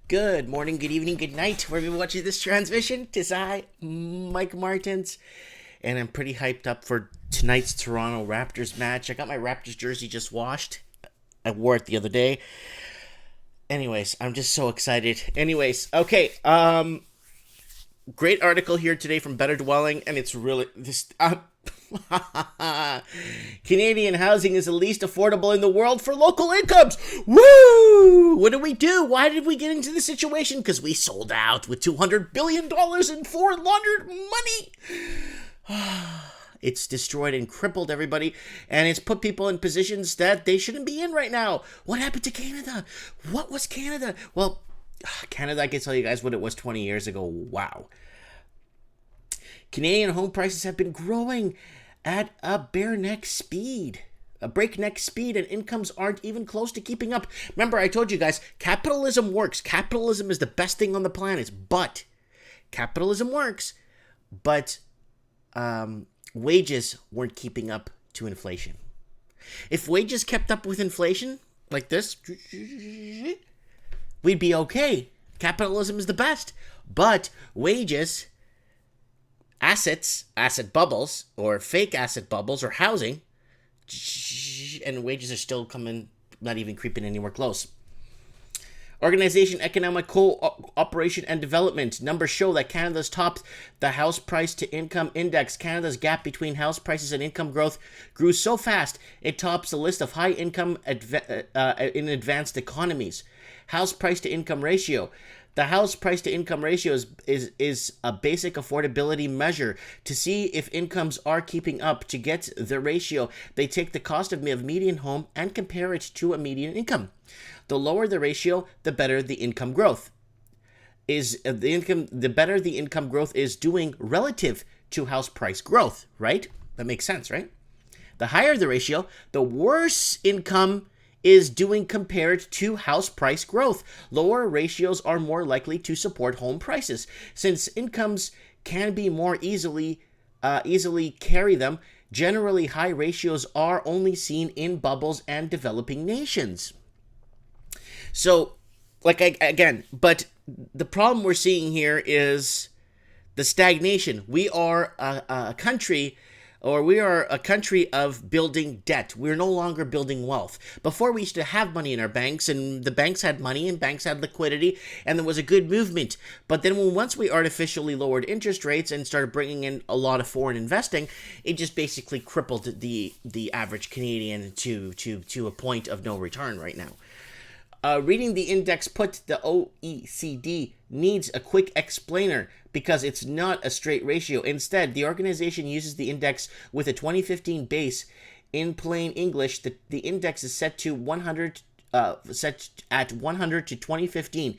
Good morning, good evening, good night, wherever you're watching this transmission. Tis I, Mike Martins, and I'm pretty hyped up for tonight's Toronto Raptors match. I got my Raptors jersey just washed. I wore it the other day. Anyways, I'm just so excited. Anyways, okay, great article here today from Better Dwelling, and it's really this. Canadian housing is the least affordable in the world for local incomes. Woo! What did we do? Why did we get into this situation? Because we sold out with $200 billion in foreign laundered money. It's destroyed and crippled everybody, and it's put people in positions that they shouldn't be in right now. What happened to Canada? What was Canada? Well, Canada, I can tell you guys what it was 20 years ago. Wow. Canadian home prices have been growing at a breakneck speed, and incomes aren't even close to keeping up. Remember, I told you guys, capitalism works. Capitalism is the best thing on the planet, but capitalism works, but wages weren't keeping up to inflation. If wages kept up with inflation, like this, we'd be okay. Capitalism is the best, but wages, asset bubbles, or fake asset bubbles, or housing, and wages are still coming, not even creeping anywhere close. Organization Economic Cooperation and Development numbers show that Canada's topped the house price to income index. Canada's gap between house prices and income growth grew so fast it tops the list of high income in advanced economies. House price to income ratio. The house price to income ratio is a basic affordability measure to see if incomes are keeping up. To get the ratio, they take the cost of a median home and compare it to a median income. The lower the ratio, the better the income growth the better the income growth is doing relative to house price growth, right? That makes sense, right? The higher the ratio, the worse income is doing compared to house price growth. Lower ratios are more likely to support home prices. Since incomes can be more easily carry them, generally high ratios are only seen in bubbles and developing nations. So, but the problem we're seeing here is the stagnation. We are a country of building debt. We're no longer building wealth. Before, we used to have money in our banks, and the banks had money, and banks had liquidity, and there was a good movement. But then once we artificially lowered interest rates and started bringing in a lot of foreign investing, it just basically crippled the average Canadian to a point of no return right now. Reading the index put the OECD needs a quick explainer because it's not a straight ratio. Instead, the organization uses the index with a 2015 base. In plain English, the index is set to 100, set at 100 to 2015.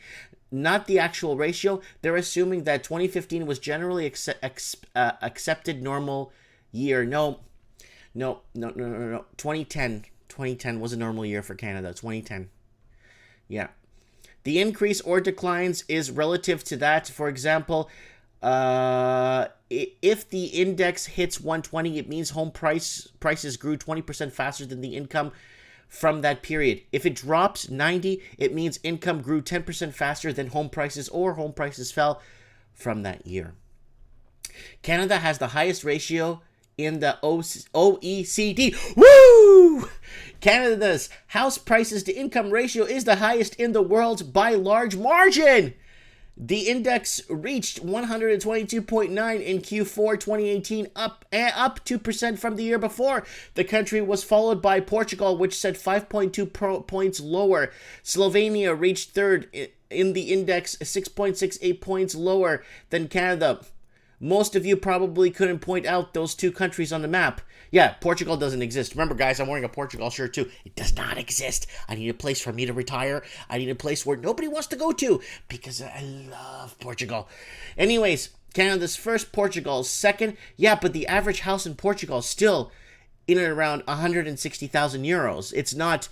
Not the actual ratio. They're assuming that 2015 was generally accepted normal year. No. 2010 was a normal year for Canada. 2010. Yeah. The increase or declines is relative to that. For example, if the index hits 120, it means home prices grew 20% faster than the income from that period. If it drops 90, it means income grew 10% faster than home prices, or home prices fell from that year. Canada has the highest ratio in the OECD. Woo! Canada's house prices to income ratio is the highest in the world by large margin. The index reached 122.9 in Q4 2018, up 2% from the year before. The country was followed by Portugal, which set 5.2 points lower. Slovenia reached third in the index, 6.68 points lower than Canada. Most of you probably couldn't point out those two countries on the map. Yeah, Portugal doesn't exist. Remember, guys, I'm wearing a Portugal shirt too. It does not exist. I need a place for me to retire. I need a place where nobody wants to go to because I love Portugal. Anyways, Canada's first, Portugal's second. Yeah, but the average house in Portugal is still in and around 160,000 euros. It's not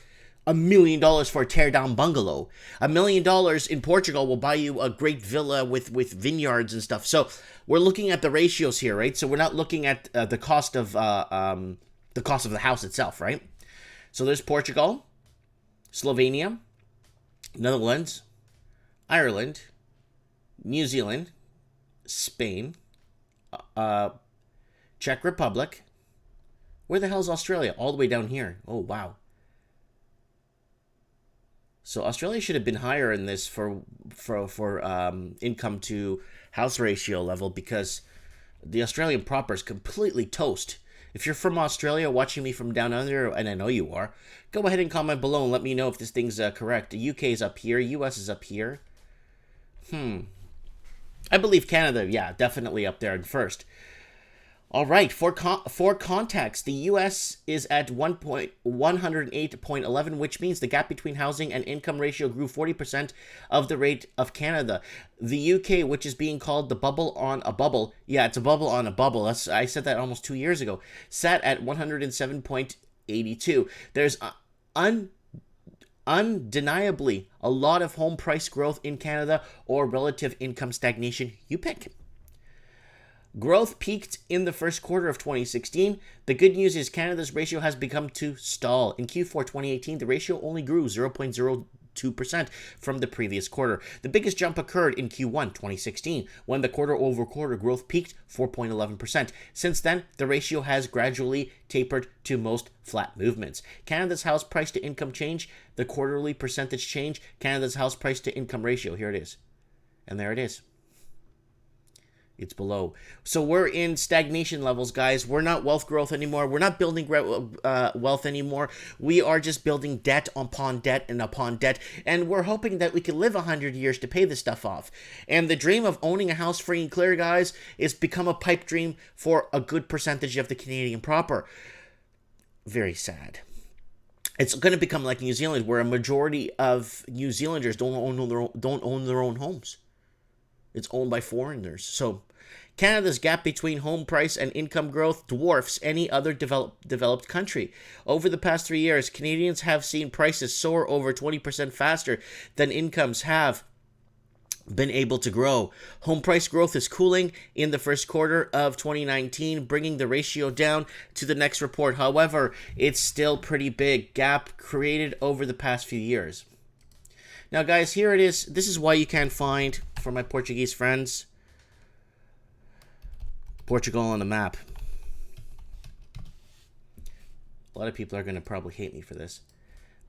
$1 million for a tear-down bungalow. $1 million in Portugal will buy you a great villa with vineyards and stuff. So we're looking at the ratios here, right? So we're not looking at the cost of the house itself, right? So there's Portugal, Slovenia, Netherlands, Ireland, New Zealand, Spain, uh, Czech Republic. Where the hell is Australia? All the way down here. Oh, wow. So Australia should have been higher in this for income to house ratio level, because the Australian proper is completely toast. If you're from Australia watching me from down under, and I know you are, go ahead and comment below and let me know if this thing's correct. The UK is up here. US is up here. I believe Canada, yeah, definitely up there in first. All right, for context, the U.S. is at 108.11, which means the gap between housing and income ratio grew 40% of the rate of Canada. The U.K., which is being called the bubble on a bubble, yeah, it's a bubble on a bubble. I said that almost 2 years ago, sat at 107.82. There's undeniably a lot of home price growth in Canada, or relative income stagnation, you pick. Growth peaked in the first quarter of 2016. The good news is Canada's ratio has begun to stall. In Q4 2018, the ratio only grew 0.02% from the previous quarter. The biggest jump occurred in Q1 2016, when the quarter-over-quarter growth peaked 4.11%. Since then, the ratio has gradually tapered to most flat movements. Canada's house price to income change, the quarterly percentage change, Canada's house price to income ratio, here it is. And there it is. It's below. So we're in stagnation levels, guys. We're not wealth growth anymore. We're not building wealth anymore. We are just building debt upon debt and upon debt. And we're hoping that we can live 100 years to pay this stuff off. And the dream of owning a house free and clear, guys, is become a pipe dream for a good percentage of the Canadian proper. Very sad. It's going to become like New Zealand, where a majority of New Zealanders don't own their own homes. It's owned by foreigners. So Canada's gap between home price and income growth dwarfs any other developed country. Over the past 3 years, Canadians have seen prices soar over 20% faster than incomes have been able to grow. Home price growth is cooling in the first quarter of 2019, bringing the ratio down to the next report. However, it's still pretty big gap created over the past few years. Now, guys, here it is. This is why you can't find, for my Portuguese friends, Portugal on the map. A lot of people are going to probably hate me for this,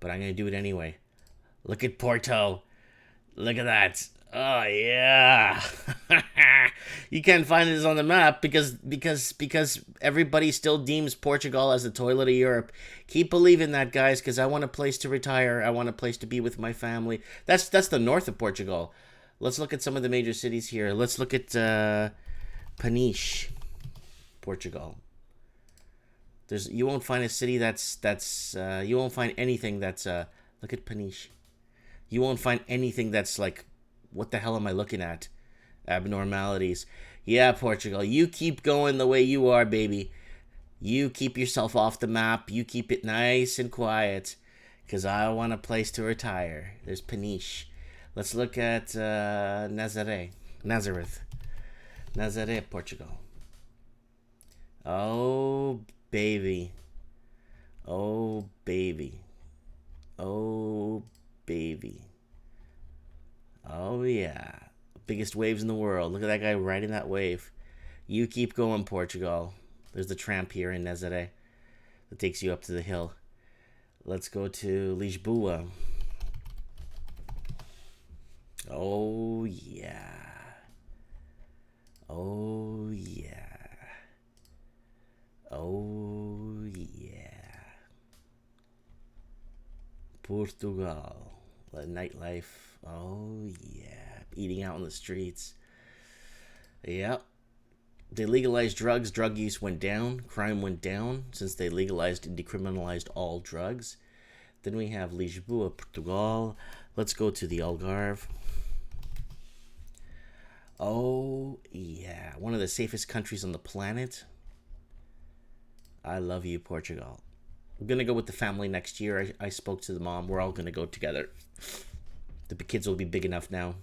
but I'm going to do it anyway. Look at Porto. Look at that. Oh, yeah. You can't find this on the map because everybody still deems Portugal as the toilet of Europe. Keep believing that, guys, because I want a place to retire. I want a place to be with my family. That's the north of Portugal. Let's look at some of the major cities here. Let's look at Peniche, Portugal. You won't find a city you won't find anything that's look at Peniche. You won't find anything that's like, what the hell am I looking at? Abnormalities. Yeah, Portugal, you keep going the way you are, baby. You keep yourself off the map. You keep it nice and quiet, because I want a place to retire. There's Peniche. Let's look at Nazareth, Portugal. Oh, baby. Oh, baby. Oh, baby. Oh, yeah. Biggest waves in the world. Look at that guy riding that wave. You keep going, Portugal. There's the tramp here in Nazaré that takes you up to the hill. Let's go to Lisboa. Oh, yeah. Oh, yeah. Oh, yeah. Portugal. The nightlife. Oh, yeah. Eating out on the streets. Yep. They legalized drugs. Drug use went down. Crime went down since they legalized and decriminalized all drugs. Then we have Lisboa, Portugal. Let's go to the Algarve. Oh, yeah. One of the safest countries on the planet. I love you, Portugal. I'm going to go with the family next year. I spoke to the mom. We're all going to go together. The kids will be big enough now.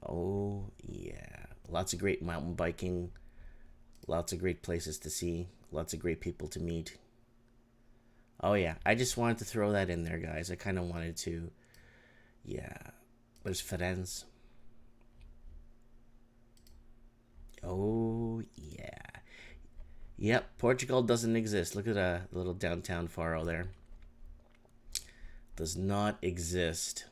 Oh, yeah. Lots of great mountain biking. Lots of great places to see. Lots of great people to meet. Oh, yeah. I just wanted to throw that in there, guys. I kind of wanted to. Yeah. There's Firenze. Oh, yeah. Yep, Portugal doesn't exist. Look at a little downtown Faro there. Does not exist.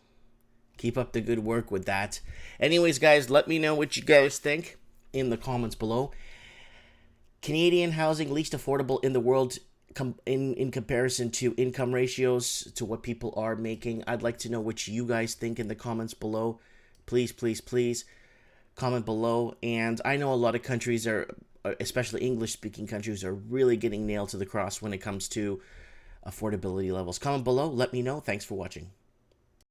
Keep up the good work with that. Anyways, guys, let me know what you guys think in the comments below. Canadian housing least affordable in the world in comparison to income ratios to what people are making. I'd like to know what you guys think in the comments below. Please, please, please comment below. And I know a lot of countries are, especially English-speaking countries, are really getting nailed to the cross when it comes to affordability levels. Comment below. Let me know. Thanks for watching.